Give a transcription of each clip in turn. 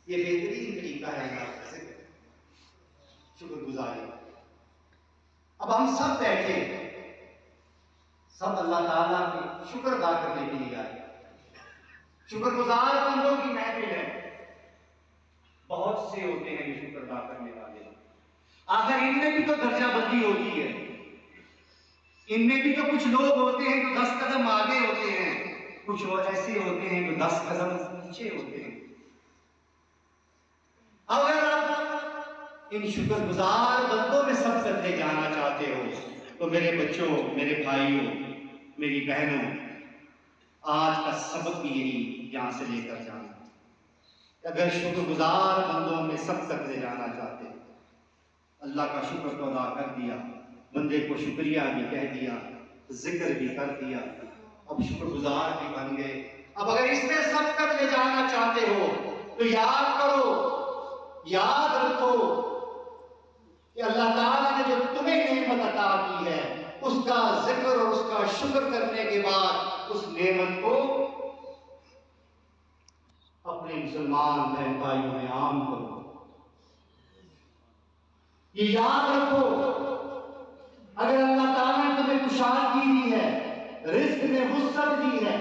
یہ بہترین طریقہ ہے اللہ کا ذکر، شکر گزاری۔ اب ہم سب بیٹھے سب اللہ تعالیٰ کے شکر ادا کرنے کے لیے آئے، شکر گزار بندوں کی محفل ہے۔ بہت سے ہوتے ہیں یہ شکر ادا کرنے والے، آخر ان میں بھی تو درجہ بندی ہوتی ہے، ان میں بھی تو کچھ لوگ ہوتے ہیں جو 10 قدم آگے ہوتے ہیں، کچھ اور ایسے ہوتے ہیں جو 10 قدم پیچھے ہوتے ہیں۔ اگر آپ ان شکر گزار بندوں میں سبقت لے جانا چاہتے ہو تو میرے بچوں، میرے بھائیوں، میری بہنوں، آج کا سبق بھی یہی یہاں سے لے کر جانا۔ اگر شکر گزار بندوں میں سبقت لے جانا چاہتے ہو، اللہ کا شکر تو ادا کر دیا، بندے کو شکریہ بھی کہہ دیا، ذکر بھی کر دیا، اب شکر گزار بھی بن گئے۔ اب اگر اس میں سبقت لے جانا چاہتے ہو تو یاد کرو، یاد رکھو کہ اللہ تعالیٰ نے جو تمہیں نعمت عطا کی ہے اس کا ذکر اور اس کا شکر کرنے کے بعد اس نعمت کو اپنے مسلمان بہن بھائیوں میں عام کرو۔ یہ یاد رکھو، اگر اللہ تعالیٰ نے تمہیں کشادگی دی ہے، رزق میں وسعت دی ہے،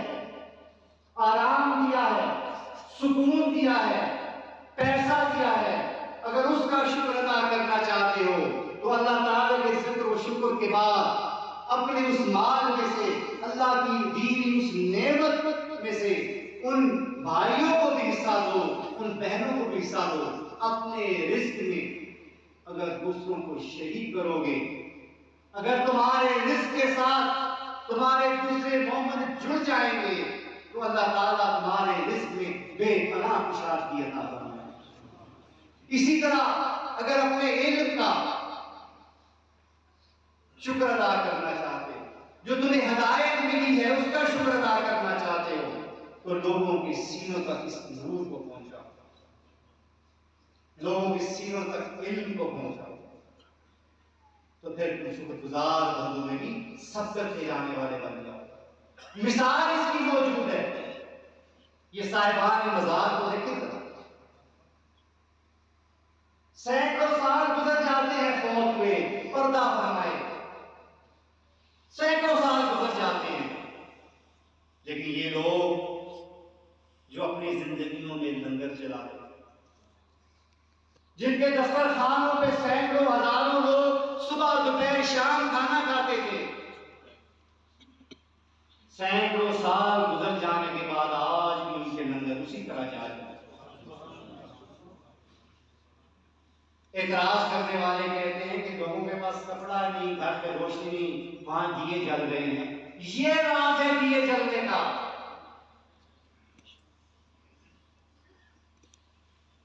آرام دیا ہے، سکون دیا ہے، پیسہ دیا ہے، اگر اس کا شکر ادا کرنا چاہتے ہو تو اللہ تعالیٰ کے ذکر و شکر کے بعد اپنے اس مال میں سے، اللہ کی دی ہوئی اس نعمت میں سے ان بھائیوں کو بھی حصہ دو، ان بہنوں کو بھی حصہ دو۔ اپنے رزق میں اگر دوسروں کو شریک کرو گے، اگر تمہارے رزق کے ساتھ تمہارے دوسرے مومن جڑ جائیں گے تو اللہ تعالیٰ تمہارے رزق میں بے پناہ کشادگی عطا فرمائے۔ اسی طرح اگر اپنے علم کا شکر ادا کرنا چاہتے ہو، جو تمہیں ہدایت ملی ہے اس کا شکر ادا کرنا چاہتے ہو، تو لوگوں کی سینوں تک اس نور کو پہنچاؤ، لوگوں کی سینوں تک علم کو پہنچاؤ، تو پھر تم شکر گزار بندوں میں بھی سبقت لے جانے والے بن جاؤ۔ مثال اس کی موجود ہے، یہ صاحبان مزار کو دیکھیں ذرا، سینکڑوں سال گزر جاتے ہیں فوت ہوئے، پردہ فرمائے، سینکڑوں سال گزر جاتے ہیں، لیکن یہ لوگ جو اپنی زندگیوں میں لنگر چلاتے ہیں، جن کے دسترخوانوں پہ سینکڑوں ہزاروں لوگ صبح دوپہر شام کھانا کھاتے تھے، سینکڑوں سال گزر جانے کے بعد آج بھی ان کے لنگر اسی طرح جاری ہیں۔ اعتراض کرنے والے کہتے ہیں کہ لوگوں کے پاس کپڑا نہیں، گھر پہ روشنی نہیں، وہاں دیے جل رہے ہیں۔ یہ راز ہے دیے جلنے کا۔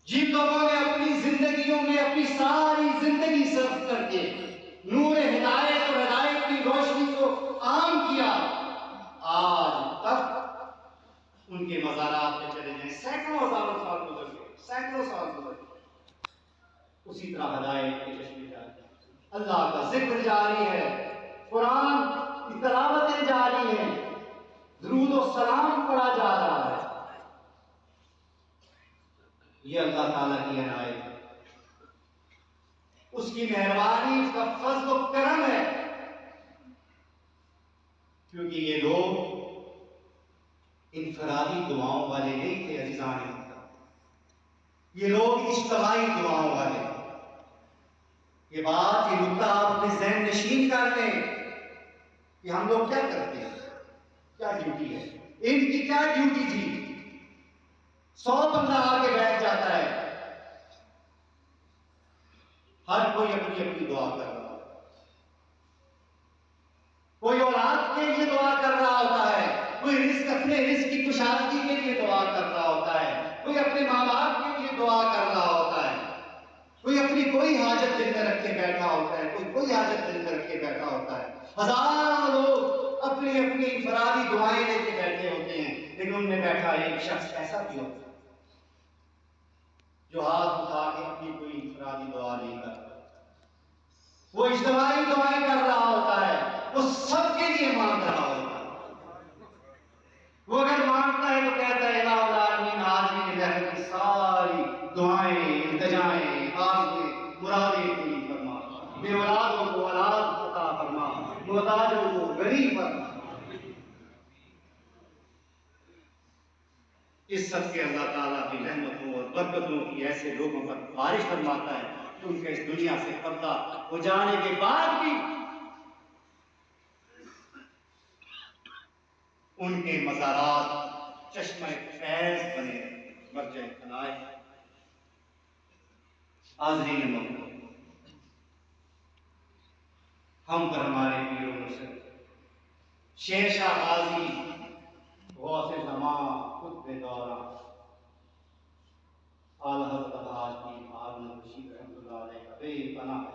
جن لوگوں نے اپنی زندگیوں میں اپنی ساری زندگی صرف کر کے نور ہدایت اور ہدایت کی روشنی کو عام کیا، آج تک ان کے مزارات پہ چلے جائیں، سینکڑوں ہزاروں سال گزر گئے، سینکڑوں سال گزر گئے، اسی طرح ہدایت کی چشمے جاری ہے، اللہ کا ذکر جاری ہے، قرآن کی تلاوتیں جاری ہیں، درود و سلام پڑھا جا رہا ہے۔ یہ اللہ تعالیٰ کی عنایت ہے، اس کی مہربانی، اس کا فضل و کرم ہے، کیونکہ یہ لوگ انفرادی دعاؤں والے نہیں تھے عزیزان محترم، یہ لوگ اجتماعی دعاؤں والے تھے۔ یہ بات، یہ نکتہ آپ اپنے ذہن نشین کر لیں کہ ہم لوگ کیا کرتے ہیں، کیا ڈیوٹی ہے، ان کی کیا ڈیوٹی تھی۔ 100 بندہ آگے بیٹھ جاتا ہے، ہر کوئی اپنی اپنی دعا کر رہا ہوتا ہے، کوئی اولاد کے لیے دعا کر رہا ہوتا ہے، کوئی رزق، اپنے رزق کی کشادگی کے لیے دعا کر رہا ہوتا ہے، کوئی اپنے ماں باپ کے لیے دعا کر رہا ہوتا ہے، کوئی اپنی کوئی حاجت دل میں رکھ کے بیٹھا ہوتا ہے، کوئی حاجت دل میں رکھ کے بیٹھا ہوتا ہے۔ ہزاروں لوگ اپنی اپنی انفرادی دعائیں لے کے بیٹھے ہوتے ہیں، لیکن ان میں بیٹھا ایک شخص ایسا بھی ہوتا ہے جو ہاتھ اٹھا کے اپنی کوئی انفرادی دعا نہیں کرتا، وہ اجتماعی دعائیں کر رہا ہوتا ہے، وہ سب کے لیے مانگ رہا ہوتا ہے۔ وہ اگر مانگتا ہے تو کہتا ہے الہ العالمین، آج بھی محفل کی ساری اس سب کے اللہ تعالیٰ کی رحمتوں اور برکتوں کی ایسے لوگوں پر بارش فرماتا ہے کہ ان کے اس دنیا سے پردہ ہو جانے کے بعد بھی ان کے مزارات چشمہ فیض بنے مرجع خلائق۔ حاضرین موجود، ہم پر ہمارے پیر و مرشد شیر شاہ غازی غوث زمان قطب دورہ اعلی حضرت حاج پیر ہارون رشید رحمۃ اللہ علیہ کا بے پناہ